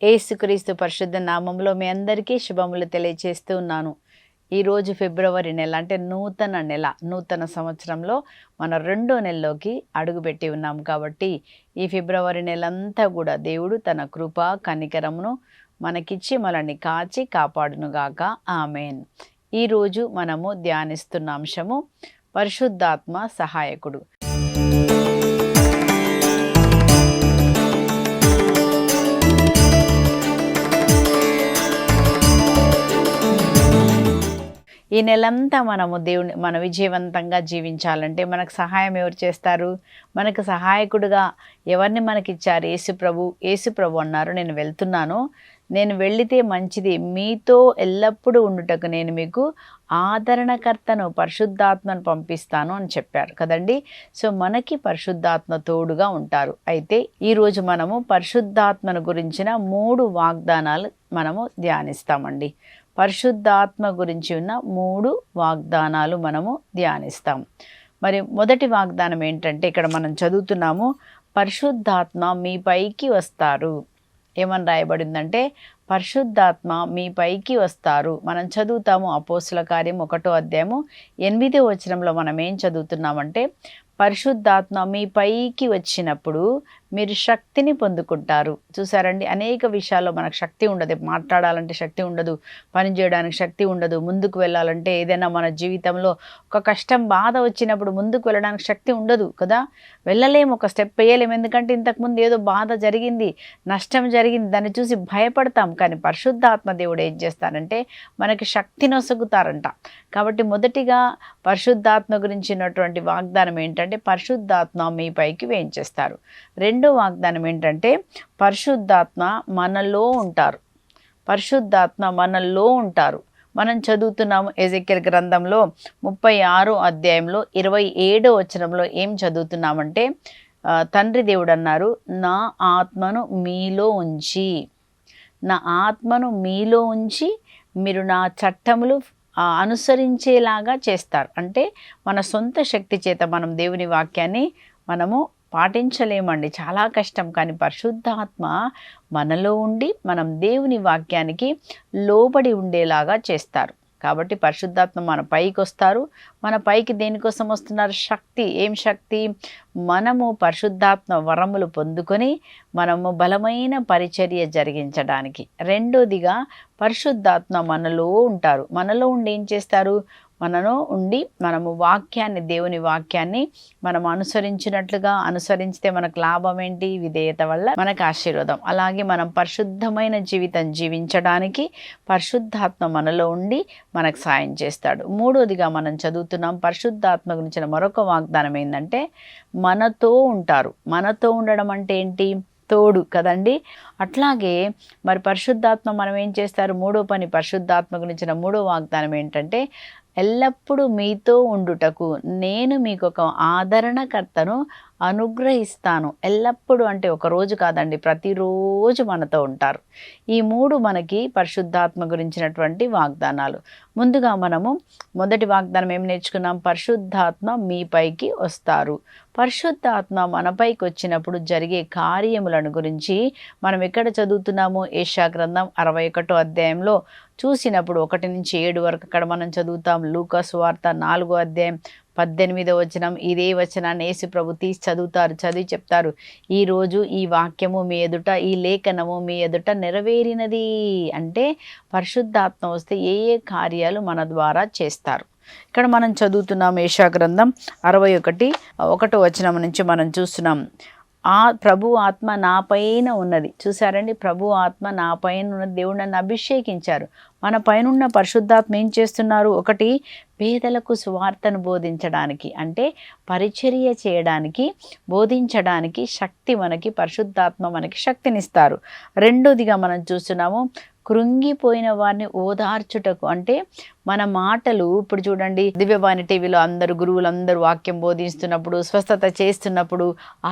యేసుక్రీస్తు పరిశుద్ధ నామంలో మీ అందరికీ శుభములు తెలియజేస్తూ ఉన్నాను. ఈరోజు ఫిబ్రవరి నెల అంటే నూతన నెల, నూతన సంవత్సరంలో మన రెండో నెలలోకి అడుగుపెట్టి ఉన్నాం. కాబట్టి ఈ ఫిబ్రవరి నెలంతా కూడా దేవుడు తన కృప కనికరమును మనకిచ్చి మనల్ని కాచి కాపాడునుగాక. ఆమెన్. ఈరోజు మనము ధ్యానిస్తున్న అంశము పరిశుద్ధాత్మ సహాయకుడు. ఈ నెలంతా మనము మన విజయవంతంగా జీవించాలంటే మనకు సహాయం ఎవరు చేస్తారు? మనకు సహాయకుడుగా ఎవరిని మనకిచ్చారు? యేసుప్రభు అన్నారు, నేను వెళ్తున్నాను, నేను వెళితే మంచిది, మీతో ఎల్లప్పుడూ ఉండుటకు నేను మీకు ఆదరణకర్తను పరిశుద్ధాత్మను పంపిస్తాను అని చెప్పారు కదండి. సో మనకి పరిశుద్ధాత్మ తోడుగా ఉంటారు. అయితే ఈరోజు మనము పరిశుద్ధాత్మను గురించిన 3 వాగ్దానాలు మనము ధ్యానిస్తామండి. పరిశుద్ధాత్మ గురించి ఉన్న 3 వాగ్దానాలు మనము ధ్యానిస్తాం. మరి మొదటి వాగ్దానం ఏంటంటే, ఇక్కడ మనం చదువుతున్నాము, పరిశుద్ధాత్మ మీ పైకి వస్తారు. ఏమని రాయబడిందంటే, పరిశుద్ధాత్మ మీ పైకి వస్తారు. మనం చదువుతాము అపోస్తుల కార్యం 1వ అధ్యాయము 8వ వచనంలో మనం ఏం చదువుతున్నామంటే, పరిశుద్ధాత్మ మీ పైకి వచ్చినప్పుడు మీరు శక్తిని పొందుకుంటారు. చూసారండి, అనేక విషయాల్లో మనకు శక్తి ఉండదు. మాట్లాడాలంటే శక్తి ఉండదు, పని చేయడానికి శక్తి ఉండదు, ముందుకు వెళ్ళాలంటే ఏదైనా మన జీవితంలో ఒక కష్టం బాధ వచ్చినప్పుడు ముందుకు వెళ్ళడానికి శక్తి ఉండదు కదా. వెళ్ళలేము, ఒక స్టెప్ వేయలేము. ఎందుకంటే ఇంతకుముందు ఏదో బాధ జరిగింది, నష్టం జరిగింది, దాన్ని చూసి భయపడతాం. కానీ పరిశుద్ధాత్మ దేవుడు ఏం చేస్తారంటే మనకి శక్తిని ఒసగుతారంట. కాబట్టి మొదటిగా పరిశుద్ధాత్మ గురించినటువంటి వాగ్దానం ఏంటంటే, పరిశుద్ధాత్మ మీ పైకి వేయించేస్తారు. రెండో వాగ్దానం ఏంటంటే, పరిశుద్ధాత్మ మనలో ఉంటారు. పరిశుద్ధాత్మ మనలో ఉంటారు. మనం చదువుతున్నాము ఎజెకియల్ గ్రంథంలో 36వ అధ్యాయంలో 27వ వచనంలో ఏం చదువుతున్నామంటే, తండ్రి దేవుడు అన్నారు, నా ఆత్మను మీలో ఉంచి, నా ఆత్మను మీలో ఉంచి మీరు నా చట్టములు అనుసరించేలాగా చేస్తారు. అంటే మన సొంత శక్తి చేత మనం దేవుని వాక్యాన్ని మనము పాటించలేమండి, చాలా కష్టం. కానీ పరిశుద్ధాత్మ మనలో ఉండి మనం దేవుని వాక్యానికి లోబడి ఉండేలాగా చేస్తారు. కాబట్టి పరిశుద్ధాత్మ మన పైకి వస్తారు. మన పైకి దేనికోసం వస్తున్నారు? శక్తి. ఏం శక్తి? మనము పరిశుద్ధాత్మ వరములు పొందుకొని మనము బలమైన పరిచర్య జరిగించడానికి. రెండోదిగా పరిశుద్ధాత్మ మనలో ఉంటారు. మనలో ఉండి ఏం చేస్తారు? మనలో ఉండి మనము వాక్యాన్ని, దేవుని వాక్యాన్ని మనం అనుసరిస్తే మనకు లాభం ఏంటి? విధేయత వల్ల మనకు ఆశీర్వాదం. అలాగే మనం పరిశుద్ధమైన జీవితం జీవించడానికి పరిశుద్ధాత్మ మనలో ఉండి మనకు సాయం చేస్తాడు. మూడోదిగా మనం చదువుతున్నాం, పరిశుద్ధాత్మ గురించిన మరొక వాగ్దానం ఏంటంటే, మనతో ఉంటారు. మనతో ఉండడం అంటే ఏంటి? తోడు కదండి. అట్లాగే మరి పరిశుద్ధాత్మ మనం ఏం చేస్తారు? మూడో పని, పరిశుద్ధాత్మ గురించిన 3వ వాగ్దానం ఏంటంటే, ఎల్లప్పుడూ మీతో ఉండుటకు నేను మీకు ఒక ఆదరణకర్తను అనుగ్రహిస్తాను. ఎల్లప్పుడూ అంటే ఒక రోజు కాదండి, ప్రతిరోజు మనతో ఉంటారు. ఈ 3 మనకి పరిశుద్ధాత్మ గురించినటువంటి వాగ్దానాలు. ముందుగా మనము మొదటి వాగ్దానం ఏం నేర్చుకున్నాం? పరిశుద్ధాత్మ మీ పైకి వస్తారు. పరిశుద్ధాత్మ మన పైకి వచ్చినప్పుడు జరిగే కార్యములను గురించి మనం ఎక్కడ చదువుతున్నాము? యెషయా గ్రంథం 61వ అధ్యాయంలో చూసినప్పుడు 1 నుంచి 7 వరకు అక్కడ మనం చదువుతాం. లూకా సువార్త 4వ అధ్యాయం 18వ వచనం, ఇదే వచనాన్ని యేసు ప్రభు తీసి చదివి చెప్తారు, ఈరోజు ఈ వాక్యము మీ ఎదుట, ఈ లేఖనము మీ ఎదుట నెరవేరినది. అంటే పరిశుద్ధాత్మ వస్తే ఏ కార్యాలు మన ద్వారా చేస్తారు. ఇక్కడ మనం చదువుతున్నాం యెషయా గ్రంథం 61వ వచనం నుంచి మనం చూస్తున్నాం, ప్రభు ఆత్మ నా పైన ఉన్నది. చూసారండి, ప్రభు ఆత్మ నా పైన ఉన్నది. దేవుడు నన్ను అభిషేకించారు. మన పైన పరిశుద్ధాత్మ ఏం చేస్తున్నారు? ఒకటి, పేదలకు సువార్తను బోధించడానికి, అంటే పరిచర్య చేయడానికి, బోధించడానికి శక్తి మనకి పరిశుద్ధాత్మ మనకి శక్తినిస్తారు. రెండోదిగా మనం చూస్తున్నాము, కృంగిపోయిన వారిని ఓదార్చుటకు, అంటే మన మాటలు ఇప్పుడు చూడండి, దివ్యవాణి టీవీలో అందరూ గురువులందరూ వాక్యం బోధిస్తున్నప్పుడు, స్వస్థత చేస్తున్నప్పుడు,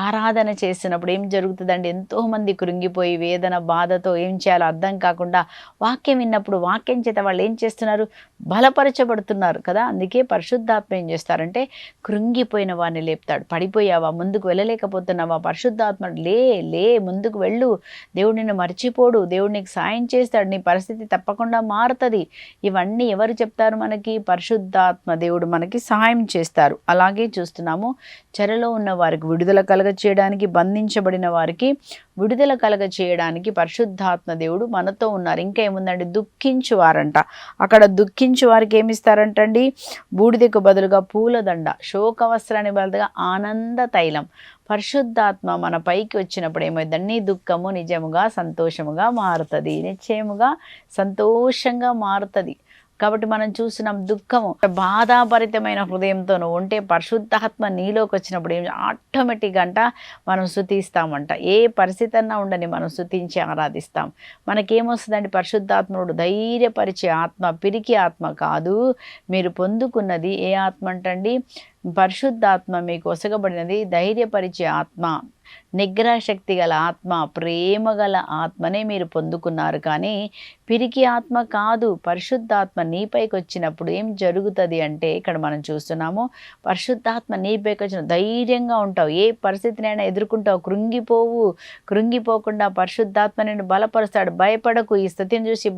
ఆరాధన చేస్తున్నప్పుడు ఏం జరుగుతుందండి? ఎంతోమంది కృంగిపోయి వేదన బాధతో ఏం చేయాలో అర్థం కాకుండా వాక్యం విన్నప్పుడు వాక్యం చేత వాళ్ళు ఏం చేస్తున్నారు? బలపరచబడుతున్నారు కదా. అందుకే పరిశుద్ధాత్మ ఏం చేస్తారంటే కృంగిపోయిన వారిని లేపుతాడు. పడిపోయావా, ముందుకు వెళ్ళలేకపోతున్నావా, పరిశుద్ధాత్మ లే లే ముందుకు వెళ్ళు, దేవుడు నిన్ను మర్చిపోడు, దేవుడు నీకు సాయం చేస్తాడు, నీ పరిస్థితి తప్పకుండా మారుతుంది. ఇవన్నీ ఎవరు చెప్తారు మనకి? పరిశుద్ధాత్మ దేవుడు మనకి సహాయం చేస్తారు. అలాగే చూస్తున్నాము, చెరలో ఉన్న వారికి విడుదల కలగ చేయడానికి, బంధించబడిన వారికి విడుదల కలగ చేయడానికి పరిశుద్ధాత్మ దేవుడు మనతో ఉన్నారు. ఇంకా ఏముందండి? దుఃఖించువారంట. అక్కడ దుఃఖించు వారికి ఏమిస్తారంటండి? బూడిదకు బదులుగా పూలదండ, శోకవస్త్రాన్ని బదులుగా ఆనంద తైలం. పరిశుద్ధాత్మ మన పైకి వచ్చినప్పుడు ఏమైందండి? నీ దుఃఖము నిజముగా సంతోషముగా మారుతుంది, నిశ్చయముగా సంతోషంగా మారుతుంది. కాబట్టి మనం చూస్తున్నాం, దుఃఖము బాధాభరితమైన హృదయంతో నువ్వు ఉంటే పరిశుద్ధాత్మ నీలోకి వచ్చినప్పుడు ఏం ఆటోమేటిక్గా అంట మనం స్తుతిస్తామంట. ఏ పరిస్థితి అన్నా ఉండని మనం స్తుతించి ఆరాధిస్తాం. మనకేమొస్తుందండి? పరిశుద్ధాత్ముడు ధైర్యపరిచే ఆత్మ, పిరికి ఆత్మ కాదు. మీరు పొందుకున్నది ఏ ఆత్మ అంటండి? పరిశుద్ధాత్మ మీకు ఒసగబడినది ధైర్యపరిచే ఆత్మ, నిగ్రహశక్తి గల ఆత్మ, ప్రేమ గల ఆత్మనే మీరు పొందుకున్నారు. కానీ పిరికి ఆత్మ కాదు. పరిశుద్ధాత్మ నీపైకి వచ్చినప్పుడు ఏం జరుగుతుంది అంటే, ఇక్కడ మనం చూస్తున్నాము, పరిశుద్ధాత్మ నీపైకి వచ్చిన ధైర్యంగా ఉంటావు, ఏ పరిస్థితినైనా ఎదుర్కొంటావు, కృంగిపోకుండా పరిశుద్ధాత్మ నిన్ను బలపరుస్తాడు. భయపడకు, ఈ స్థితిని చూసి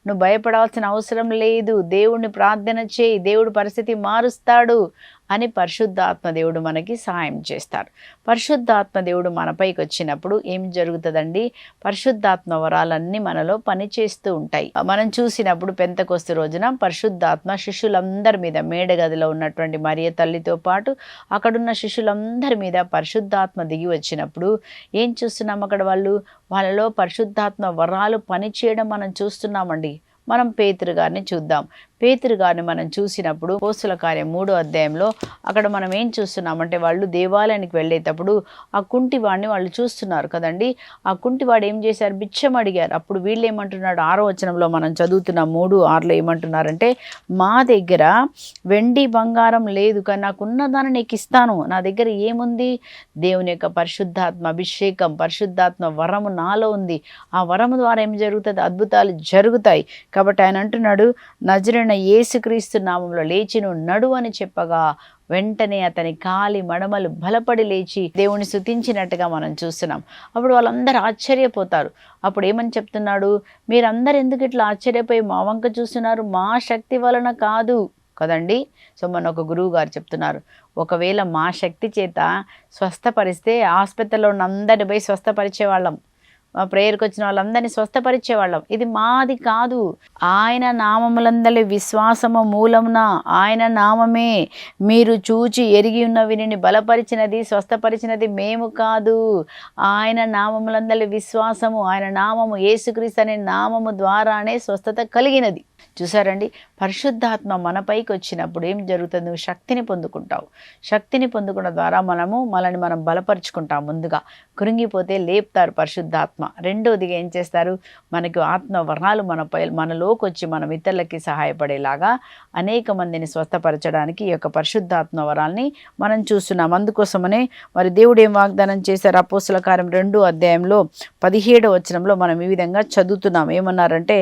నువ్వు భయపడాల్సిన అవసరం లేదు, దేవుడిని ప్రార్థన చేయి, దేవుడు పరిస్థితి మారుస్తాడు అని పరిశుద్ధాత్మ దేవుడు మనకి సహాయం చేస్తారు. పరిశుద్ధాత్మ దేవుడు మనపైకి వచ్చినప్పుడు ఏం జరుగుతుందండి? పరిశుద్ధాత్మ వరాలన్నీ మనలో పనిచేస్తూ ఉంటాయి. మనం చూసినప్పుడు పెంతెకొస్తు రోజున పరిశుద్ధాత్మ శిష్యులందరి మీద, మేడగదిలో ఉన్నటువంటి మరియ తల్లితో పాటు అక్కడున్న శిష్యులందరి మీద పరిశుద్ధాత్మ దిగి వచ్చినప్పుడు ఏం చూస్తున్నాం? అక్కడ వాళ్ళలో పరిశుద్ధాత్మ వరాలు పనిచేయడం మనం చూస్తున్నామండి. మనం పేతురు గారిని చూద్దాం. పేతురు గారిని మనం చూసినప్పుడు అపోస్తలుల కార్యం 3వ అధ్యాయంలో అక్కడ మనం ఏం చూస్తున్నామంటే, వాళ్ళు దేవాలయానికి వెళ్ళేటప్పుడు ఆ కుంటివాడిని వాళ్ళు చూస్తున్నారు కదండి. ఆ కుంటివాడు ఏం చేశారు? బిచ్చం అడిగారు. అప్పుడు వీళ్ళు ఏమంటున్నాడు? 6వ వచనంలో మనం చదువుతున్న 3:6లో ఏమంటున్నారంటే, మా దగ్గర వెండి బంగారం లేదు, కానీ నాకున్నదాన్ని నీకు ఇస్తాను. నా దగ్గర ఏముంది? దేవుని యొక్క పరిశుద్ధాత్మ అభిషేకం, పరిశుద్ధాత్మ వరము నాలో ఉంది. ఆ వరము ద్వారా ఏం జరుగుతుంది? అద్భుతాలు జరుగుతాయి. కాబట్టి ఆయన అంటున్నాడు, నజరేయుడైన యేసుక్రీస్తు నామములో లేచి నువ్వు నడు అని చెప్పగా వెంటనే అతని కాలి మడమలు బలపడి లేచి దేవుని స్తుతించినట్టుగా మనం చూస్తున్నాం. అప్పుడు వాళ్ళందరూ ఆశ్చర్యపోతారు. అప్పుడు ఏమని చెప్తున్నాడు? మీరందరూ ఎందుకు ఇట్లా ఆశ్చర్యపోయి మా వంక చూస్తున్నారు? మా శక్తి వలన కాదు కదండి. సో మన ఒక గురువు గారు చెప్తున్నారు, ఒకవేళ మా శక్తి చేత స్వస్థపరిస్తే హాస్పిటల్లో ఉన్న అందరిని పోయి స్వస్థపరిచేవాళ్ళం, మా ప్రేయర్కి వచ్చిన వాళ్ళందరినీ స్వస్థపరిచేవాళ్ళం. ఇది మాది కాదు. ఆయన నామములందలి విశ్వాసము మూలమున, ఆయన నామమే మీరు చూచి ఎరిగి ఉన్న వినిని బలపరిచినది, స్వస్థపరిచినది మేము కాదు. ఆయన నామములందలి విశ్వాసము, ఆయన నామము యేసుక్రీస్తు అనే నామము ద్వారానే స్వస్థత కలిగినది. చూసారండి, పరిశుద్ధాత్మ మనపైకి వచ్చినప్పుడు ఏం జరుగుతుంది? నువ్వు శక్తిని పొందుకుంటావు. శక్తిని పొందుకున్న ద్వారా మనల్ని మనం బలపరుచుకుంటాం. ముందుగా కృంగిపోతే లేపుతారు పరిశుద్ధాత్మ. రెండోదిగా ఏం చేస్తారు? మనకు ఆత్మ వరాలు మనలోకి వచ్చి మనం ఇతరులకి సహాయపడేలాగా అనేక మందిని స్వస్థపరచడానికి ఈ యొక్క పరిశుద్ధాత్మ వరాల్ని మనం చూస్తున్నాం. అందుకోసమనే మరి దేవుడు ఏం వాగ్దానం చేశారు? అపోస్తలుల కార్యం 2వ అధ్యాయంలో 17వ వచనంలో మనం ఈ విధంగా చదువుతున్నాం. ఏమన్నారంటే,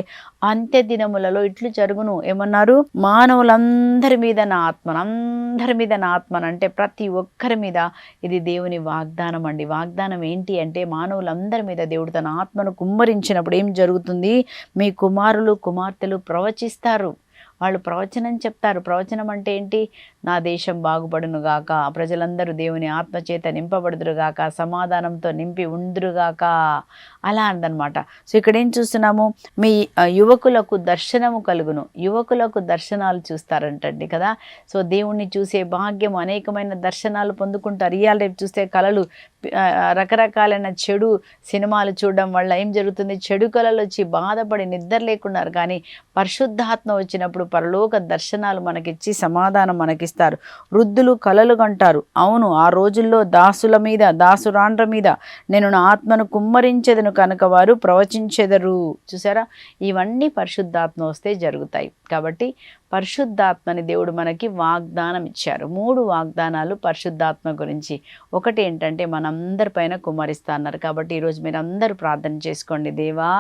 అంత్య దినములలో ఇట్లు జరుగును. ఏమన్నారు? మానవులందరి మీద నా ఆత్మను, అందరి మీద నా ఆత్మను అంటే ప్రతి ఒక్కరి మీద. ఇది దేవుని వాగ్దానం అండి. వాగ్దానం ఏంటి అంటే, మానవులందరి మీద దేవుడు తన ఆత్మను కుమ్మరించినప్పుడు ఏం జరుగుతుంది? మీ కుమారులు కుమార్తెలు ప్రవచిస్తారు. వాళ్ళు ప్రవచనం చెప్తారు. ప్రవచనం అంటే ఏంటి? నా దేశం బాగుపడునుగాక, ప్రజలందరూ దేవుని ఆత్మచేత నింపబడుదురుగాక, సమాధానంతో నింపి ఉందురుగాక, అలా అందనమాట. సో ఇక్కడ ఏం చూస్తున్నాము? మీ యువకులకు దర్శనము కలుగును. యువకులకు దర్శనాలు చూస్తారంటండి కదా. సో దేవుణ్ణి చూసే భాగ్యం, అనేకమైన దర్శనాలు పొందుకుంటారు. ఇవాళ రేపు చూస్తే కళలు, రకరకాలైన చెడు సినిమాలు చూడడం వల్ల ఏం జరుగుతుంది? చెడు కళలు వచ్చి బాధపడి నిద్ర లేకున్నారు. కానీ పరిశుద్ధాత్మ వచ్చినప్పుడు పరలోక దర్శనాలు మనకిచ్చి సమాధానం మనకిస్తారు. వృద్ధులు కలలు కంటారు. అవును, ఆ రోజుల్లో దాసుల మీద, దాసురాండ్ర మీద నేను నా ఆత్మను కుమ్మరించెదను కనుక వారు ప్రవచించెదరు. చూసారా, ఇవన్నీ పరిశుద్ధాత్మ వస్తే జరుగుతాయి. కాబట్టి పరిశుద్ధాత్మని దేవుడు మనకి వాగ్దానం ఇచ్చారు. 3 వాగ్దానాలు పరిశుద్ధాత్మ గురించి. ఒకటి ఏంటంటే మనందరిపైన కుమ్మరిస్తా అన్నారు. కాబట్టి ఈరోజు మీరు అందరూ ప్రార్థన చేసుకోండి. దేవా,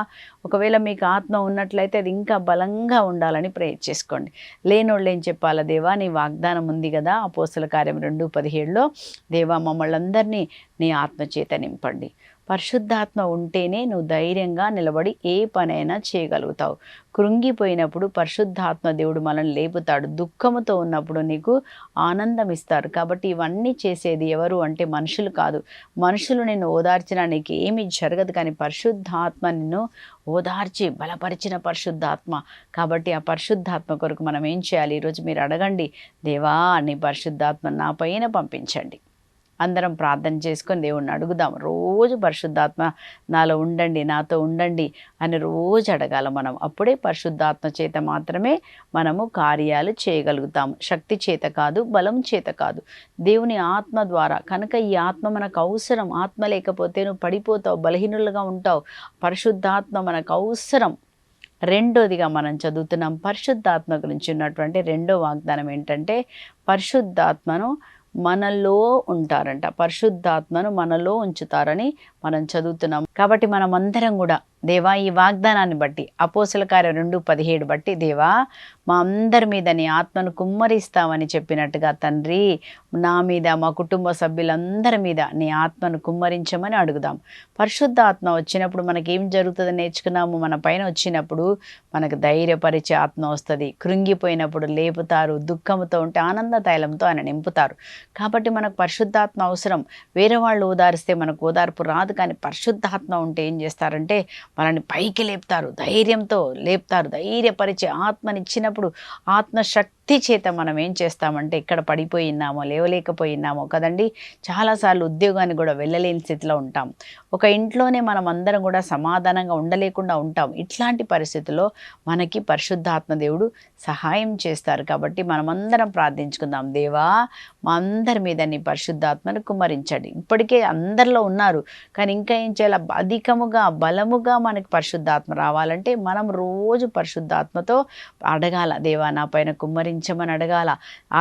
ఒకవేళ మీకు ఆత్మ ఉన్నట్లయితే అది ఇంకా బలంగా ఉండాలని ప్రేయర్ చేసుకోండి. లేనోళ్ళు ఏం చెప్పాలా? దేవా, నీ వాగ్దానం ఉంది కదా అపోస్తల కార్యం 2:17లో, దేవా మమ్మల్ని అందరినీ నీ ఆత్మ చేత నింపండి. పరిశుద్ధాత్మ ఉంటేనే నువ్వు ధైర్యంగా నిలబడి ఏ పనైనా చేయగలుగుతావు. కృంగిపోయినప్పుడు పరిశుద్ధాత్మ దేవుడు మనల్ని లేపుతాడు. దుఃఖముతో ఉన్నప్పుడు నీకు ఆనందం ఇస్తారు. కాబట్టి ఇవన్నీ చేసేది ఎవరు అంటే మనుషులు కాదు. మనుషులు నిన్ను ఓదార్చినా నీకు ఏమీ జరగదు, కానీ పరిశుద్ధాత్మ నిన్ను ఓదార్చి బలపరిచిన పరిశుద్ధాత్మ. కాబట్టి ఆ పరిశుద్ధాత్మ కొరకు మనం ఏం చేయాలి? ఈరోజు మీరు అడగండి, దేవా నీ పరిశుద్ధాత్మ నా పైన పంపించండి. అందరం ప్రార్థన చేసుకొని దేవుణ్ణి అడుగుదాం. రోజు పరిశుద్ధాత్మ నాలో ఉండండి, నాతో ఉండండి అని రోజు అడగాల మనం. అప్పుడే పరిశుద్ధాత్మ చేత మాత్రమే మనము కార్యాలు చేయగలుగుతాం. శక్తి చేత కాదు, బలం చేత కాదు, దేవుని ఆత్మ ద్వారా. కనుక ఈ ఆత్మ మనకు అవసరం. ఆత్మ లేకపోతే నువ్వు పడిపోతావు, బలహీనులుగా ఉంటావు. పరిశుద్ధాత్మ మనకు అవసరం. రెండోదిగా మనం చదువుతున్నాం పరిశుద్ధాత్మ గురించి ఉన్నటువంటి రెండో వాగ్దానం ఏంటంటే పరిశుద్ధాత్మను మనలో ఉంటారంట. పరిశుద్ధాత్మను మనలో ఉంచుతారని మనం చదువుతున్నాం. కాబట్టి మనం అందరం కూడా దేవా ఈ వాగ్దానాన్ని బట్టి, అపోస్తల కార్యం 2:17 బట్టి, దేవా మా అందరి మీద నీ ఆత్మను కుమ్మరిస్తామని చెప్పినట్టుగా తండ్రి, నా మీద, మా కుటుంబ సభ్యులందరి మీద నీ ఆత్మను కుమ్మరించమని అడుగుదాం. పరిశుద్ధాత్మ వచ్చినప్పుడు మనకేం జరుగుతుందో నేర్చుకున్నాము. మన పైన వచ్చినప్పుడు మనకు ధైర్యపరిచే ఆత్మ వస్తుంది. కృంగిపోయినప్పుడు లేపుతారు. దుఃఖంతో ఉంటే ఆనంద తైలంతో ఆయన నింపుతారు. కాబట్టి మనకు పరిశుద్ధాత్మ అవసరం. వేరే వాళ్ళు ఓదారిస్తే మనకు ఓదార్పు రాదు, కానీ పరిశుద్ధాత్మ ఉంటే ఏం చేస్తారంటే మనల్ని పైకి లేపుతారు, ధైర్యంతో లేపుతారు. ధైర్యపరిచే ఆత్మనిచ్చినప్పుడు ఆత్మశక్తి చేత మనం ఏం చేస్తామంటే ఇక్కడ పడిపోయినామో, లేవలేకపోయినామో కదండి, చాలాసార్లు ఉద్యోగానికి కూడా వెళ్ళలేని స్థితిలో ఉంటాం. ఒక ఇంట్లోనే మనం అందరం కూడా సమాధానంగా ఉండలేకుండా ఉంటాం. ఇట్లాంటి పరిస్థితుల్లో మనకి పరిశుద్ధాత్మ దేవుడు సహాయం చేస్తారు. కాబట్టి మనమందరం ప్రార్థించుకుందాం, దేవా మా అందరి మీద నీ పరిశుద్ధాత్మను కుమ్మరించండి. ఇప్పటికే అందరిలో ఉన్నారు, కానీ ఇంకా ఏం చేయాలి? అధికముగా బలముగా మనకి పరిశుద్ధాత్మ రావాలంటే మనం రోజు పరిశుద్ధాత్మతో అడగాల. దేవా నా పైన కుమ్మరించమని అడగాల.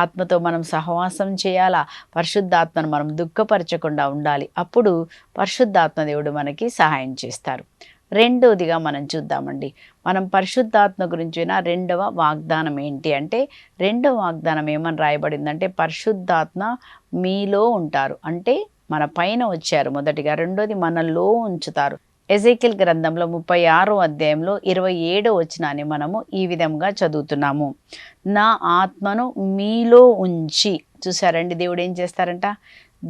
ఆత్మతో మనం సహవాసం చేయాలా. పరిశుద్ధాత్మను మనం దుఃఖపరచకుండా ఉండాలి. అప్పుడు పరిశుద్ధాత్మ దేవుడు మనకి సహాయం చేస్తారు. రెండోదిగా మనం చూద్దామండి. మనం పరిశుద్ధాత్మ గురించి రెండవ వాగ్దానం ఏంటి అంటే, రెండవ వాగ్దానం ఏమని రాయబడిందంటే పరిశుద్ధాత్మ మీలో ఉంటారు. అంటే మన పైన వచ్చారు మొదటిగా. రెండోది మనలో ఉంచుతారు. ఎజేకియల్ గ్రంథంలో 36వ అధ్యాయంలో 27వ వచనాన్ని మనము ఈ విధంగా చదువుతున్నాము. నా ఆత్మను మీలో ఉంచి. చూసారండి, దేవుడు ఏం చేస్తారంట?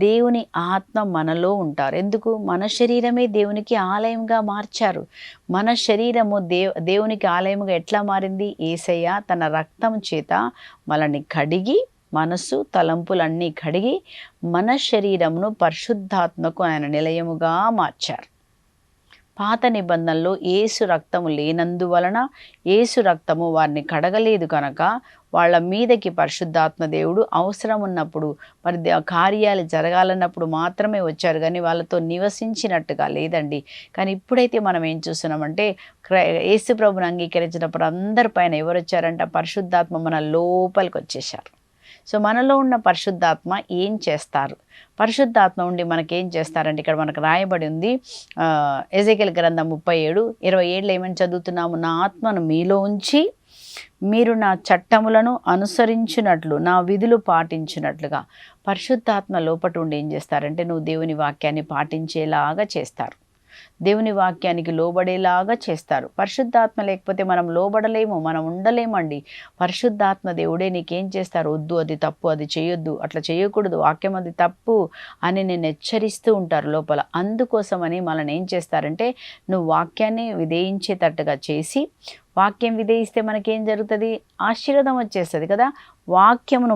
దేవుని ఆత్మ మనలో ఉంటారు. ఎందుకు? మన శరీరమే దేవునికి ఆలయంగా మార్చారు. మన శరీరము దేవునికి ఆలయముగా ఎట్లా మారింది? యేసయ్య తన రక్తం చేత మనల్ని కడిగి, మనసు తలంపులన్నీ కడిగి మన శరీరమును పరిశుద్ధాత్మకు ఆయన నిలయముగా మార్చారు. పాత నిబంధనలో యేసు రక్తము లేనందువలన, యేసు రక్తము వారిని కడగలేదు కనుక వాళ్ళ మీదకి పరిశుద్ధాత్మ దేవుడు అవసరం ఉన్నప్పుడు, మరి కార్యాలు జరగాలన్నప్పుడు మాత్రమే వచ్చారు, కానీ వాళ్ళతో నివసించినట్టుగా లేదండి. కానీ ఇప్పుడైతే మనం ఏం చూస్తున్నామంటే యేసు ప్రభుని అంగీకరించినప్పుడు అందరిపైన ఎవరు వచ్చారంట? పరిశుద్ధాత్మ మన లోపలికి వచ్చేసారు. సో మనలో ఉన్న పరిశుద్ధాత్మ ఏం చేస్తారు? పరిశుద్ధాత్మ ఉండి మనకేం చేస్తారంటే ఇక్కడ మనకు రాయబడి ఉంది. ఎజేకియల్ గ్రంథం 37:27 ఏమని చదువుతున్నాము? నా ఆత్మను మీలో ఉంచి మీరు నా చట్టములను అనుసరించినట్లు, నా విధులు పాటించినట్లుగా. పరిశుద్ధాత్మ లోపట ఉండి ఏం చేస్తారంటే నువ్వు దేవుని వాక్యాన్ని పాటించేలాగా చేస్తారు. దేవుని వాక్యానికి లోబడేలాగా చేస్తారు. పరిశుద్ధాత్మ లేకపోతే మనం లోబడలేము, మనం ఉండలేమండి. పరిశుద్ధాత్మ దేవుడే నీకేం చేస్తారు? వద్దు, అది తప్పు, అది చేయొద్దు, అట్లా చేయకూడదు, వాక్యం అది తప్పు అని నేను హెచ్చరిస్తూ ఉంటారు లోపల. అందుకోసమని మనల్ని ఏం చేస్తారంటే నువ్వు వాక్యాన్ని విధేయించేటట్టుగా చేసి, వాక్యం విధేయిస్తే మనకేం జరుగుతుంది? ఆశీర్వాదం వచ్చేస్తుంది కదా. వాక్యమును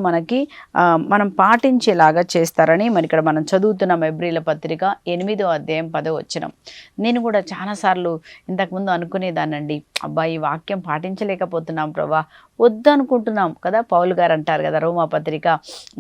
మనం పాటించేలాగా చేస్తారని మరి ఇక్కడ మనం చదువుతున్నాం. ఎబ్రీల పత్రిక 8వ అధ్యాయం 10వ వచనం. నేను కూడా చాలాసార్లు ఇంతకుముందు అనుకునేదానండి, అబ్బా ఈ వాక్యం పాటించలేకపోతున్నాం ప్రభా, వద్దనుకుంటున్నాం కదా. పౌలు గారు అంటారు కదా, రోమాపత్రిక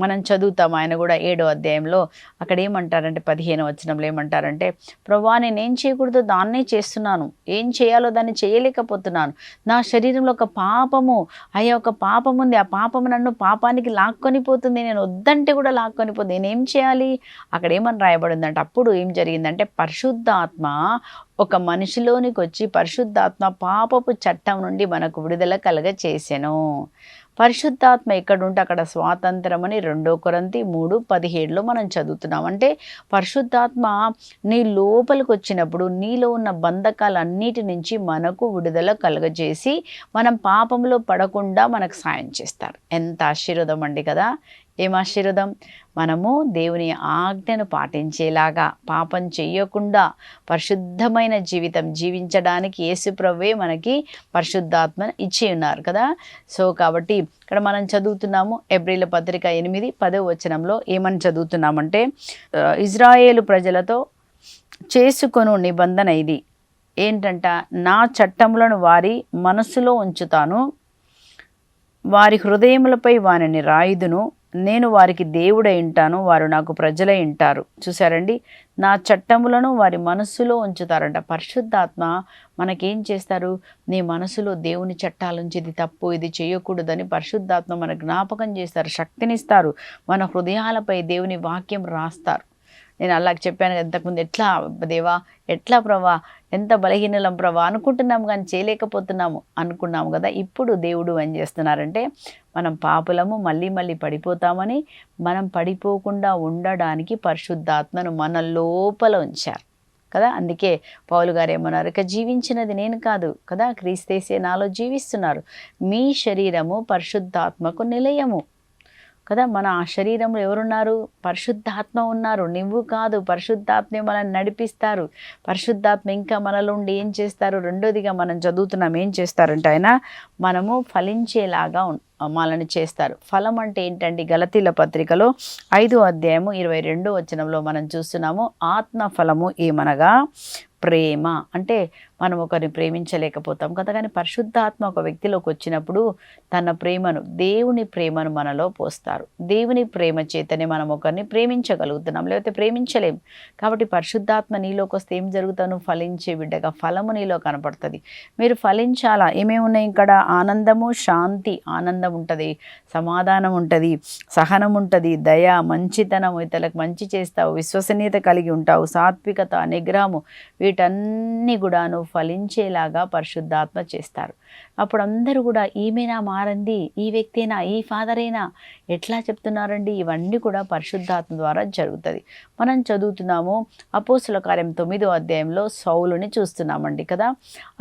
మనం చదువుతాం, ఆయన కూడా 7వ అధ్యాయంలో అక్కడ ఏమంటారంటే 15వ వచనంలో ఏమంటారంటే, ప్రభువా నేనేం చేయకూడదో దాన్నే చేస్తున్నాను, ఏం చేయాలో దాన్ని చేయలేకపోతున్నాను, నా శరీరంలో ఒక పాపము, అయ్యా ఒక పాపం ఉంది, ఆ పాపము నన్ను పాపానికి లాక్కొని పోతుంది, నేను వద్దంటే కూడా లాక్కొని పోతుంది, నేనేం చేయాలి? అక్కడ ఏమని రాయబడిందంటే, అప్పుడు ఏం జరిగిందంటే పరిశుద్ధాత్మ ఒక మనిషిలోనికి వచ్చి పరిశుద్ధాత్మ పాపపు చట్టం నుండి మనకు విడుదల కలగ చేసెను. పరిశుద్ధాత్మ ఎక్కడుంటే అక్కడ స్వాతంత్రం అని 2 కొరింథీ 3:17లో మనం చదువుతున్నాం. అంటే పరిశుద్ధాత్మ నీ లోపలికి వచ్చినప్పుడు నీలో ఉన్న బంధకాలన్నిటి నుంచి మనకు విడుదల కలుగజేసి మనం పాపంలో పడకుండా మనకు సాయం చేస్తారు. ఎంత ఆశీర్వాదం అండి కదా. ఏం ఆశీర్వాదం? మనము దేవుని ఆజ్ఞను పాటించేలాగా, పాపం చెయ్యకుండా పరిశుద్ధమైన జీవితం జీవించడానికి యేసుప్రభువే మనకి పరిశుద్ధాత్మను ఇచ్చి ఉన్నారు కదా. సో కాబట్టి ఇక్కడ మనం చదువుతున్నాము హెబ్రీయుల పత్రిక 8:10 వచనంలో ఏమని చదువుతున్నామంటే, ఇజ్రాయేలు ప్రజలతో చేసుకొను నిబంధన ఇది ఏంటంట, నా చట్టములను వారి మనస్సులో ఉంచుతాను, వారి హృదయములపై వారిని రాయుదును, నేను వారికి దేవుడై ఉంటాను, వారు నాకు ప్రజలై ఉంటారు. చూసారండి, నా చట్టములను వారి మనస్సులో ఉంచుతారంట. పరిశుద్ధాత్మ మనకేం చేస్తారు? నీ మనసులో దేవుని చట్టాల నుంచి ఇది తప్పు, ఇది చేయకూడదని పరిశుద్ధాత్మ మన జ్ఞాపకం చేస్తారు, శక్తినిస్తారు, మన హృదయాలపై దేవుని వాక్యం రాస్తారు. నేను అలాగ చెప్పాను కదా ఇంతకుముందు, ఎట్లా దేవా, ఎట్లా ప్రభా, ఎంత బలహీనలం ప్రభా అనుకుంటున్నాము కానీ చేయలేకపోతున్నాము అనుకున్నాము కదా. ఇప్పుడు దేవుడు ఏం చేస్తున్నారంటే, మనం పాపులము, మళ్ళీ మళ్ళీ పడిపోతామని, మనం పడిపోకుండా ఉండడానికి పరిశుద్ధాత్మను మన లోపల ఉంచారు కదా. అందుకే పౌలు గారు ఏమన్నారు, ఇక జీవించినది నేను కాదు కదా, క్రీస్తేసే నాలో జీవిస్తున్నారు. మీ శరీరము పరిశుద్ధాత్మకు నిలయము కదా. మన ఆ శరీరంలో ఎవరున్నారు? పరిశుద్ధాత్మ ఉన్నారు, నువ్వు కాదు. పరిశుద్ధాత్మే మనల్ని నడిపిస్తారు. పరిశుద్ధాత్మ ఇంకా మనలో ఉండి ఏం చేస్తారు? రెండోదిగా మనం చదువుతున్నాం, ఏం చేస్తారంటే ఆయన మనము ఫలించేలాగా మనల్ని చేస్తారు. ఫలం అంటే ఏంటండి? గలతీల పత్రికలో 5వ అధ్యాయము 22వ వచనంలో మనం చూస్తున్నాము, ఆత్మ ఫలము ఏమనగా ప్రేమ. అంటే మనం ఒకరిని ప్రేమించలేకపోతాం కదా, కానీ పరిశుద్ధాత్మ ఒక వ్యక్తిలోకి వచ్చినప్పుడు తన ప్రేమను, దేవుని ప్రేమను మనలో పోస్తారు. దేవుని ప్రేమ చేతనే మనం ఒకరిని ప్రేమించగలుగుతున్నాం, లేకపోతే ప్రేమించలేం. కాబట్టి పరిశుద్ధాత్మ నీలోకి వస్తే ఏం జరుగుతాను? ఫలించే బిడ్డగా ఫలము నీలో కనపడుతుంది. మీరు ఫలించాలా? ఏమేమి ఉన్నాయి ఇక్కడ? ఆనందము, శాంతి, ఆనందం ఉంటుంది, సమాధానం ఉంటుంది, సహనం ఉంటుంది, దయ, మంచితనం, ఇతరులకు మంచి చేస్తావు, విశ్వసనీయత కలిగి ఉంటావు, సాత్వికత, నిగ్రహము, వీటన్నీ కూడాను ఫలించేలాగా పరిశుద్ధాత్మ చేస్తారు. అప్పుడు అందరూ కూడా ఈమెనా మారింది, ఈ వ్యక్తేనా, ఈ ఫాదరేనా, ఎట్లా చెప్తున్నారండి? ఇవన్నీ కూడా పరిశుద్ధాత్మ ద్వారా జరుగుతుంది. మనం చదువుతున్నాము అపోస్తుల కార్యం 9వ అధ్యాయంలో సౌలుని చూస్తున్నామండి కదా.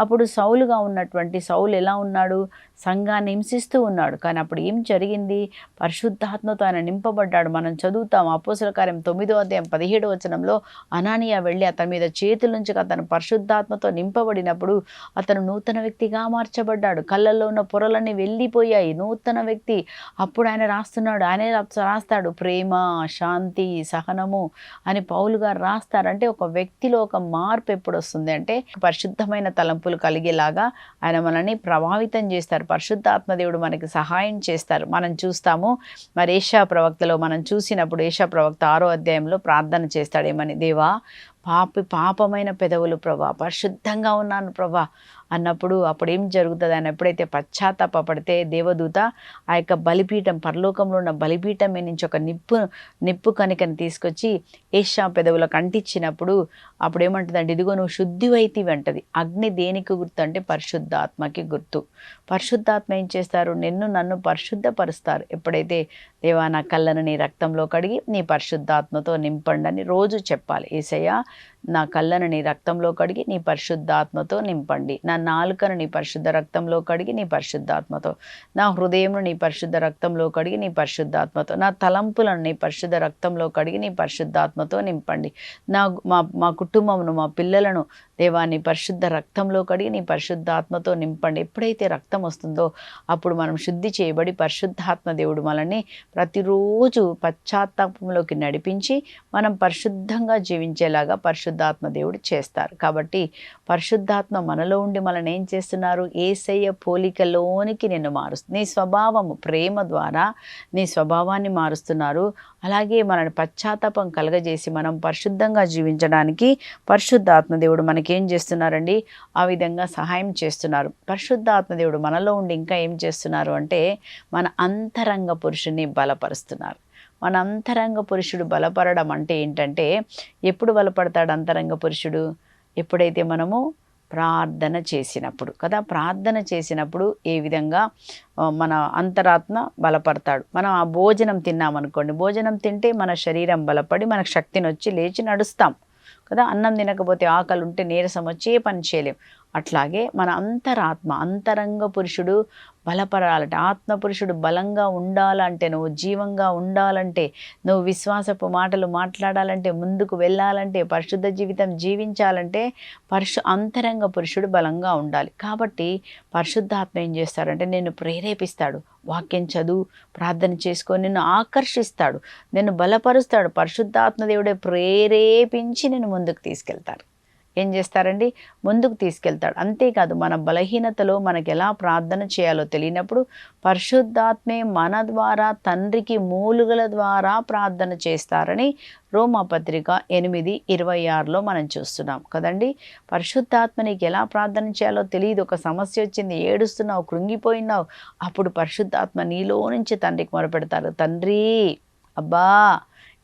అప్పుడు సౌలుగా ఉన్నటువంటి సౌలు ఎలా ఉన్నాడు? సంఘాన్ని హింసిస్తూ ఉన్నాడు. కానీ అప్పుడు ఏం జరిగింది? పరిశుద్ధాత్మతో ఆయన నింపబడ్డాడు. మనం చదువుతాం అపోస్తుల కార్యం 9వ అధ్యాయం 17వ వచనంలో, అనానియా వెళ్ళి అతని మీద చేతుల నుంచి అతను పరిశుద్ధాత్మతో నింపబడినప్పుడు అతను నూతన వ్యక్తిగా మార్చబడ్డాడు. కళ్ళల్లో ఉన్న పొరలన్నీ వెళ్ళిపోయాయి, నూతన వ్యక్తి. అప్పుడు ఆయన రాస్తున్నాడు, ఆయనే రాస్తాడు, ప్రేమ, శాంతి, సహనము అని పౌలు గారు రాస్తారంటే ఒక వ్యక్తిలో ఒక మార్పు ఎప్పుడు వస్తుంది అంటే పరిశుద్ధమైన తలంపులు కలిగేలాగా ఆయన మనల్ని ప్రభావితం చేస్తారు. పరిశుద్ధాత్మ దేవుడు మనకి సహాయం చేస్తారు. మనం చూస్తాము మరి ఏషా ప్రవక్తలో మనం చూసినప్పుడు ఏషా ప్రవక్త 6వ అధ్యాయంలో ప్రార్థన చేస్తాడేమని, దేవా పాపమైన పెదవులు ప్రభా, పరిశుద్ధంగా ఉన్నాను ప్రభా అన్నప్పుడు అప్పుడు ఏం జరుగుతుంది? ఆయన ఎప్పుడైతే పశ్చాత్తాపడితే దేవదూత ఆ యొక్క బలిపీఠం, పరలోకంలో ఉన్న బలిపీఠం మీద నుంచి ఒక నిప్పు కణికని తీసుకొచ్చి ఏషా పెదవులకు అంటించినప్పుడు అప్పుడు ఏమంటుందంటే, ఇదిగో నువ్వు శుద్ధివైతివి అంటది. అగ్ని దేనికి గుర్తు అంటే పరిశుద్ధాత్మకి గుర్తు. పరిశుద్ధాత్మ ఏం చేస్తారు? నన్ను పరిశుద్ధపరుస్తారు. ఎప్పుడైతే దేవా నా కళ్ళను నీ రక్తంలో కడిగి నీ పరిశుద్ధాత్మతో నింపండి అని రోజు చెప్పాలి. యేసయ్యా నా కళ్ళను నీ రక్తంలో కడిగి నీ పరిశుద్ధాత్మతో నింపండి, నా నాలుకను నీ పరిశుద్ధ రక్తంలో కడిగి నీ పరిశుద్ధాత్మతో, నా హృదయంను నీ పరిశుద్ధ రక్తంలో కడిగి నీ పరిశుద్ధాత్మతో, నా తలంపులను నీ పరిశుద్ధ రక్తంలో కడిగి నీ పరిశుద్ధాత్మతో నింపండి, మా కుటుంబమును, మా పిల్లలను దేవా నీ పరిశుద్ధ రక్తంలో కడిగి నీ పరిశుద్ధాత్మతో నింపండి. ఎప్పుడైతే రక్తం వస్తుందో అప్పుడు మనం శుద్ధి చేయబడి పరిశుద్ధాత్మ దేవుడు మనల్ని ప్రతిరోజు పశ్చాత్తాపంలోకి నడిపించి మనం పరిశుద్ధంగా జీవించేలాగా పరిశుద్ధాత్మ దేవుడు చేస్తారు. కాబట్టి పరిశుద్ధాత్మ మనలో ఉండి మనల్ని ఏం చేస్తున్నారు? యేసయ్య పోలికలోనికి నిన్ను మారుస్తుంది. నీ స్వభావము ప్రేమ ద్వారా నీ స్వభావాన్ని మారుస్తున్నారు. అలాగే మనని పశ్చాత్తాపం కలగజేసి మనం పరిశుద్ధంగా జీవించడానికి పరిశుద్ధాత్మ దేవుడు మనకేం చేస్తున్నారండి? ఆ విధంగా సహాయం చేస్తున్నారు. పరిశుద్ధాత్మ దేవుడు మనలో ఉండి ఇంకా ఏం చేస్తున్నారు అంటే మన అంతరంగ పురుషుని బలపరుస్తున్నారు. మన అంతరంగ పురుషుడు బలపడడం అంటే ఏంటంటే, ఎప్పుడు బలపడతాడు అంతరంగ పురుషుడు? ఎప్పుడైతే మనము ప్రార్థన చేసినప్పుడు కదా. ప్రార్థన చేసినప్పుడు ఏ విధంగా మన అంతరాత్మ బలపడతాడు. మనం ఆ భోజనం తిన్నామనుకోండి, భోజనం తింటే మన శరీరం బలపడి మనకు శక్తిని వచ్చి లేచి నడుస్తాం కదా. అన్నం తినకపోతే ఆకలి ఉంటే నీరసం వచ్చి ఏ పని చేయలేం. అట్లాగే మన అంతరాత్మ అంతరంగ పురుషుడు బలపడాలంటే, ఆత్మ పురుషుడు బలంగా ఉండాలంటే, నువ్వు జీవంగా ఉండాలంటే, నువ్వు విశ్వాసపు మాటలు మాట్లాడాలంటే, ముందుకు వెళ్ళాలంటే, పరిశుద్ధ జీవితం జీవించాలంటే అంతరంగ పురుషుడు బలంగా ఉండాలి. కాబట్టి పరిశుద్ధాత్మ ఏం చేస్తాడంటే నిన్ను ప్రేరేపిస్తాడు. వాక్యం చదువు, ప్రార్థన చేసుకొని నిన్ను ఆకర్షిస్తాడు, నిన్ను బలపరుస్తాడు. పరిశుద్ధాత్మ దేవుడే ప్రేరేపించి నిన్ను ముందుకు తీసుకెళ్తారు. ఏం చేస్తారండి? ముందుకు తీసుకెళ్తాడు. అంతేకాదు మన బలహీనతలో మనకు ఎలా ప్రార్థన చేయాలో తెలియనప్పుడు పరిశుద్ధాత్మే మన ద్వారా తండ్రికి మూలుగల ద్వారా ప్రార్థన చేస్తారని రోమాపత్రిక 8:26లో మనం చూస్తున్నాం కదండి. పరిశుద్ధాత్మ నీకు ఎలా ప్రార్థన చేయాలో తెలియదు. ఒక సమస్య వచ్చింది, ఏడుస్తున్నావు, కృంగిపోయినావు, అప్పుడు పరిశుద్ధాత్మ నీలో నుంచి తండ్రికి మొరపెడతారు. తండ్రి, అబ్బా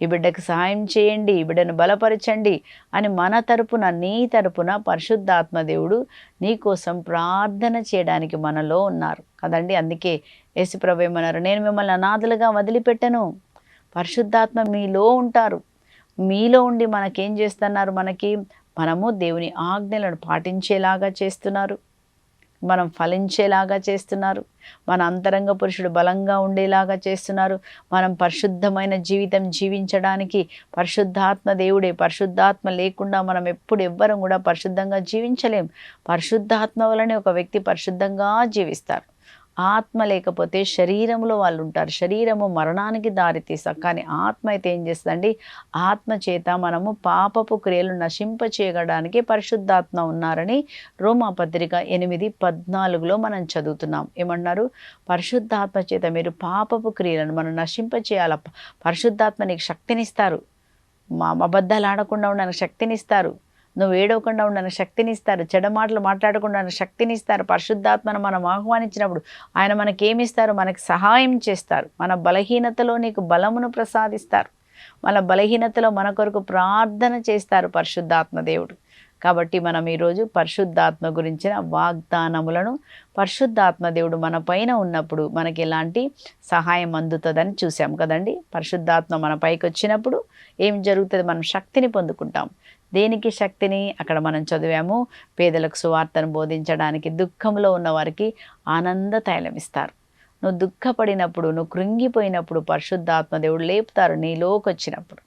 ఈ బిడ్డకు సహాయం చేయండి, ఈ బిడ్డను బలపరచండి అని మన తరపున, నీ తరపున పరిశుద్ధాత్మ దేవుడు నీ కోసం ప్రార్థన చేయడానికి మనలో ఉన్నారు కదండి. అందుకే యేసుప్రభు ఏమన్నారు? నేను మిమ్మల్ని అనాథలుగా వదిలిపెట్టను. పరిశుద్ధాత్మ మీలో ఉంటారు. మీలో ఉండి మనకేం చేస్తున్నారు? మనము దేవుని ఆజ్ఞలను పాటించేలాగా చేస్తున్నారు, మనం ఫలించేలాగా చేస్తున్నారు, మన అంతరంగ పురుషుడు బలంగా ఉండేలాగా చేస్తున్నారు. మనం పరిశుద్ధమైన జీవితం జీవించడానికి పరిశుద్ధాత్మ దేవుడే. పరిశుద్ధాత్మ లేకుండా మనం ఎవ్వరం కూడా పరిశుద్ధంగా జీవించలేం. పరిశుద్ధాత్మ వలనే ఒక వ్యక్తి పరిశుద్ధంగా జీవిస్తారు. ఆత్మ లేకపోతే శరీరంలో వాళ్ళు ఉంటారు. శరీరము మరణానికి దారితీస్తారు. కానీ ఆత్మ అయితే ఏం చేస్తుందండి? ఆత్మ చేత మనము పాపపు క్రియలు నశింపచేయడానికి పరిశుద్ధాత్మ ఉన్నారని రోమాపత్రిక 8:14లో మనం చదువుతున్నాం. ఏమన్నారు? పరిశుద్ధాత్మ చేత మీరు పాపపు క్రియలను మనం నశింపచేయాల. పరిశుద్ధాత్మ నీకు శక్తినిస్తారు. అబద్ధాలు ఆడకుండా ఉండడానికి శక్తినిస్తారు. నువ్వు ఏడవకుండా ఉండడానికి శక్తినిస్తారు. చెడమాటలు మాట్లాడకుండా శక్తినిస్తారు. పరిశుద్ధాత్మను మనం ఆహ్వానించినప్పుడు ఆయన మనకేమిస్తారు? మనకు సహాయం చేస్తారు. మన బలహీనతలో నీకు బలమును ప్రసాదిస్తారు. మన బలహీనతలో మన కొరకు ప్రార్థన చేస్తారు పరిశుద్ధాత్మ దేవుడు. కాబట్టి మనం ఈరోజు పరిశుద్ధాత్మ గురించిన వాగ్దానములను, పరిశుద్ధాత్మ దేవుడు మన పైన ఉన్నప్పుడు మనకి ఎలాంటి సహాయం అందుతుందని చూసాం కదండి. పరిశుద్ధాత్మ మన పైకి వచ్చినప్పుడు ఏం జరుగుతుంది? మనం శక్తిని పొందుకుంటాం. దేనికి శక్తిని? అక్కడ మనం చదివాము, పేదలకు సువార్తను బోధించడానికి, దుఃఖంలో ఉన్న వారికి ఆనంద తైలం ఇస్తారు. నువ్వు దుఃఖపడినప్పుడు, నువ్వు కృంగిపోయినప్పుడు పరిశుద్ధాత్మ దేవుడు లేపుతారు. నీలోకి వచ్చినప్పుడు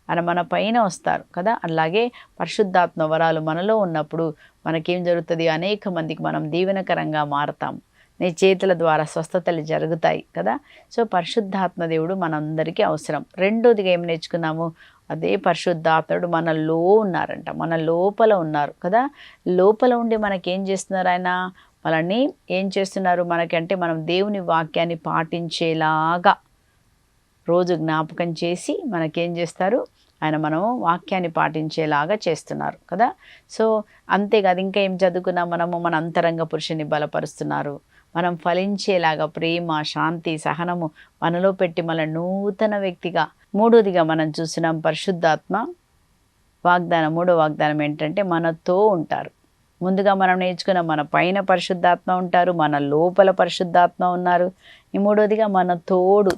ఆయన మన పైన వస్తారు కదా. అలాగే పరిశుద్ధాత్మ వరాలు మనలో ఉన్నప్పుడు మనకేం జరుగుతుంది? అనేక మందికి మనం దీవెనకరంగా మారతాం. నీ చేతుల ద్వారా స్వస్థతలు జరుగుతాయి కదా. సో పరిశుద్ధాత్మ దేవుడు మనందరికీ అవసరం. రెండోదిగా ఏం నేర్చుకున్నాము? అదే పరిశుద్ధాత్ముడు మనలో ఉన్నారంట, మన లోపల ఉన్నారు కదా. లోపల ఉండి మనకేం చేస్తున్నారు? ఆయన మనల్ని ఏం చేస్తున్నారు? మనకంటే మనం దేవుని వాక్యాన్ని పాటించేలాగా రోజు జ్ఞాపకం చేసి మనకేం చేస్తారు? ఆయన మనము వాక్యాన్ని పాటించేలాగా చేస్తున్నారు కదా. సో అంతేకాదు, ఇంకా ఏం చదువుకున్నాం మనము? మన అంతరంగ పురుషుని బలపరుస్తున్నారు. మనం ఫలించేలాగా ప్రేమ, శాంతి, సహనము మనలో పెట్టి మన నూతన వ్యక్తిగా. మూడోదిగా మనం చూసినాం పరిశుద్ధాత్మ వాగ్దానం. మూడో వాగ్దానం ఏంటంటే మనతో ఉంటారు. ముందుగా మనం నేర్చుకున్న మన పైన పరిశుద్ధాత్మ ఉంటారు, మన లోపల పరిశుద్ధాత్మ ఉన్నారు. ఈ మూడోదిగా మన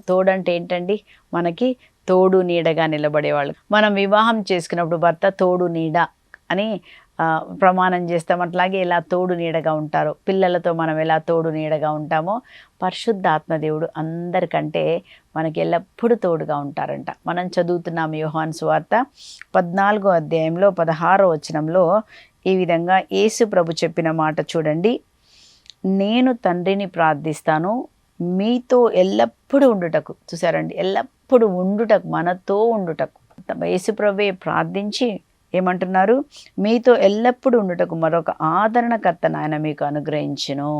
తోడంటే ఏంటండి? మనకి తోడు నీడగా నిలబడేవాళ్ళు. మనం వివాహం చేసుకున్నప్పుడు భర్త తోడు నీడ అని ప్రమాణం చేస్తాం. అట్లాగే ఎలా తోడు నీడగా ఉంటారో, పిల్లలతో మనం ఎలా తోడు నీడగా ఉంటామో పరిశుద్ధాత్మ దేవుడు అందరికంటే మనకి ఎల్లప్పుడూ తోడుగా ఉంటారంట. మనం చదువుతున్నాం యోహాను సువార్త 14వ అధ్యాయంలో 16వ వచనంలో ఈ విధంగా యేసు ప్రభు చెప్పిన మాట చూడండి, నేను తండ్రిని ప్రార్థిస్తాను మీతో ఎల్లప్పుడూ ఉండుటకు. చూసారండి, ఎల్లప్పుడూ ఉండుటకు, మనతో ఉండుటకు. యేసు ప్రభువే ప్రార్థించి ఏమంటున్నారు, మీతో ఎల్లప్పుడూ ఉండుటకు మరొక ఆదరణకర్తను ఆయన మీకు అనుగ్రహించును.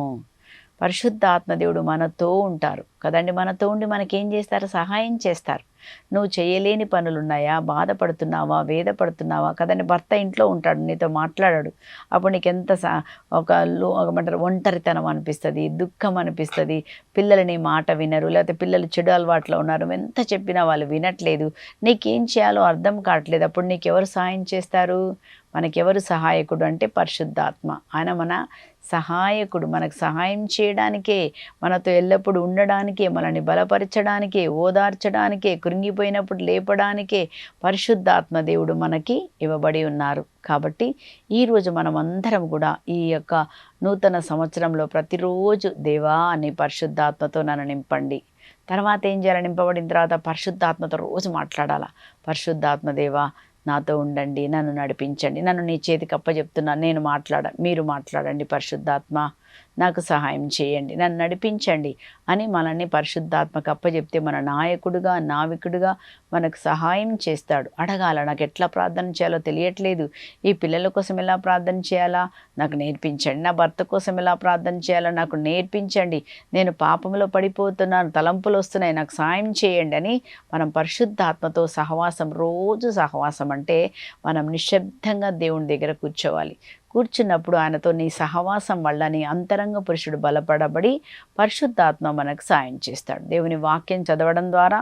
పరిశుద్ధాత్మ దేవుడు మనతో ఉంటారు కదండి. మనతో ఉండి మనకేం చేస్తారు, సహాయం చేస్తారు. నువ్వు చేయలేని పనులున్నాయా, బాధపడుతున్నావా, వేదపడుతున్నావా కదండి. భర్త ఇంట్లో ఉంటాడు, నీతో మాట్లాడాడు, అప్పుడు నీకు ఎంత ఏమంటారు ఒంటరితనం అనిపిస్తుంది, దుఃఖం అనిపిస్తుంది. పిల్లలు నీ మాట వినరు, లేకపోతే పిల్లలు చెడు అలవాట్లో ఉన్నారు, ఎంత చెప్పినా వాళ్ళు వినట్లేదు, నీకేం చేయాలో అర్థం కావట్లేదు. అప్పుడు నీకెవరు సహాయం చేస్తారు, మనకెవరు సహాయకుడు అంటే పరిశుద్ధాత్మ. ఆయన మన సహాయకుడు, మనకు సహాయం చేయడానికే, మనతో ఎల్లప్పుడూ ఉండడానికే, మనల్ని బలపరచడానికే, ఓదార్చడానికే, కృంగిపోయినప్పుడు లేపడానికే పరిశుద్ధాత్మ దేవుడు మనకి ఇవ్వబడి ఉన్నారు. కాబట్టి ఈరోజు మనం అందరం కూడా ఈ యొక్క నూతన సంవత్సరంలో ప్రతిరోజు దేవా అని పరిశుద్ధాత్మతో నన్ను నింపండి. తర్వాత ఏం చేయాలి, నింపబడిన తర్వాత పరిశుద్ధాత్మతో రోజు మాట్లాడాలా. పరిశుద్ధాత్మ దేవా నాతో ఉండండి, నన్ను నడిపించండి, నన్ను నీ చేతికి అప్పచెప్తున్నాను, నేను మీరు మాట్లాడండి పరిశుద్ధాత్మ, నాకు సహాయం చేయండి, నన్ను నడిపించండి అని మనల్ని పరిశుద్ధాత్మకు అప్పచెప్తే మన నాయకుడుగా, నావికుడుగా మనకు సహాయం చేస్తాడు. అడగాల, నాకు ఎట్లా ప్రార్థన చేయాలో తెలియట్లేదు, ఈ పిల్లల కోసం ఎలా ప్రార్థన చేయాలా నాకు నేర్పించండి, నా భర్త కోసం ఎలా ప్రార్థన చేయాలో నాకు నేర్పించండి, నేను పాపంలో పడిపోతున్నాను, తలంపులు వస్తున్నాయి, నాకు సహాయం చేయండి అని మనం పరిశుద్ధాత్మతో సహవాసం, రోజు సహవాసం అంటే మనం నిశ్శబ్దంగా దేవుని దగ్గర కూర్చోవాలి. కూర్చున్నప్పుడు ఆయనతో నీ సహవాసం వల్ల నీ అంతరంగ పురుషుడు బలపడబడి పరిశుద్ధాత్మ మనకు సాయం చేస్తాడు. దేవుని వాక్యం చదవడం ద్వారా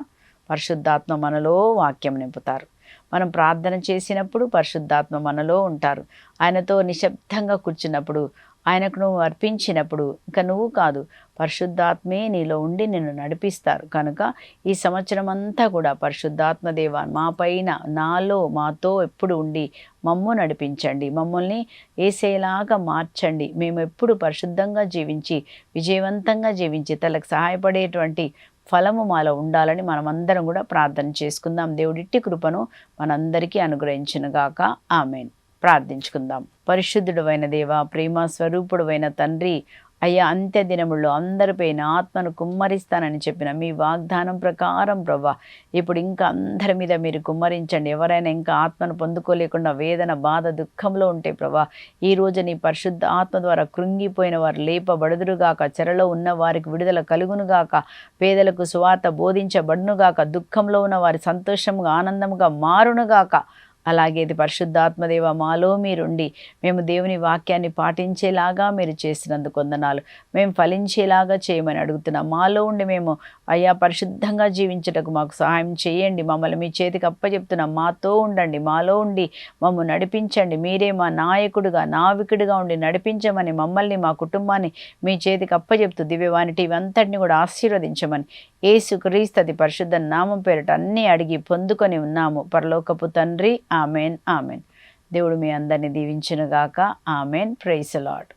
పరిశుద్ధాత్మ మనలో వాక్యం నింపుతారు. మనం ప్రార్థన చేసినప్పుడు పరిశుద్ధాత్మ మనలో ఉంటారు. ఆయనతో నిశ్శబ్దంగా కూర్చున్నప్పుడు, ఆయనకు నువ్వు అర్పించినప్పుడు ఇంకా నువ్వు కాదు, పరిశుద్ధాత్మే నీలో ఉండి నిన్ను నడిపిస్తారు. కనుక ఈ సంవత్సరం అంతా కూడా పరిశుద్ధాత్మ దేవా మా పైన, నాలో, మాతో ఎప్పుడు ఉండి మమ్ము నడిపించండి, మమ్మల్ని యేసేలాగా మార్చండి. మేము ఎప్పుడు పరిశుద్ధంగా జీవించి, విజయవంతంగా జీవించి తలకు సహాయపడేటువంటి ఫలము మాలో ఉండాలని మనమందరం కూడా ప్రార్థన చేసుకుందాం. దేవుడిట్టి కృపను మనందరికీ అనుగ్రహించునుగాక. ఆమెన్. ప్రార్థించుకుందాం. పరిశుద్ధుడైన దేవ, ప్రేమ స్వరూపుడైన తండ్రి, అయ్యా అంత్య దినముల్లో అందరిపైన ఆత్మను కుమ్మరిస్తానని చెప్పిన మీ వాగ్దానం ప్రకారం ప్రభా ఇప్పుడు ఇంకా అందరి మీద మీరు కుమ్మరించండి. ఎవరైనా ఇంకా ఆత్మను పొందుకోలేకుండా వేదన, బాధ, దుఃఖంలో ఉంటే ప్రభా ఈరోజు నీ పరిశుద్ధ ఆత్మ ద్వారా కృంగిపోయిన వారు లేపబడుదురుగాక, చెరలో ఉన్న వారికి విడుదల కలుగునుగాక, పేదలకు సువార్త బోధించబడునుగాక, దుఃఖంలో ఉన్న వారి సంతోషముగా, ఆనందముగా మారునుగాక. అలాగే ఇది పరిశుద్ధాత్మదేవ మాలో మీరుండి మేము దేవుని వాక్యాన్ని పాటించేలాగా మీరు చేసినందుకు వందనాలు. మేము ఫలించేలాగా చేయమని అడుగుతున్నాం. మాలో ఉండి మేము అయ్యా పరిశుద్ధంగా జీవించుటకు మాకు సహాయం చేయండి. మమ్మల్ని మీ చేతికి అప్పచెప్తున్నాం. మాతో ఉండండి, మాలో ఉండి మమ్ము నడిపించండి. మీరే మా నాయకుడుగా, నావికుడిగా ఉండి నడిపించమని మమ్మల్ని, మా కుటుంబాన్ని మీ చేతికి అప్పచెప్తూ దివ్యవాణి టీవీ అంతటిని కూడా ఆశీర్వదించమని యేసుక్రీస్తు పరిశుద్ధ నామం పేరిట అన్నీ అడిగి పొందుకొని ఉన్నాము పరలోకపు తండ్రి. ఆమెన్. ఆమెన్. దేవుడు మీ అందరిని దీవించునుగాక. ఆమెన్. Praise the lord.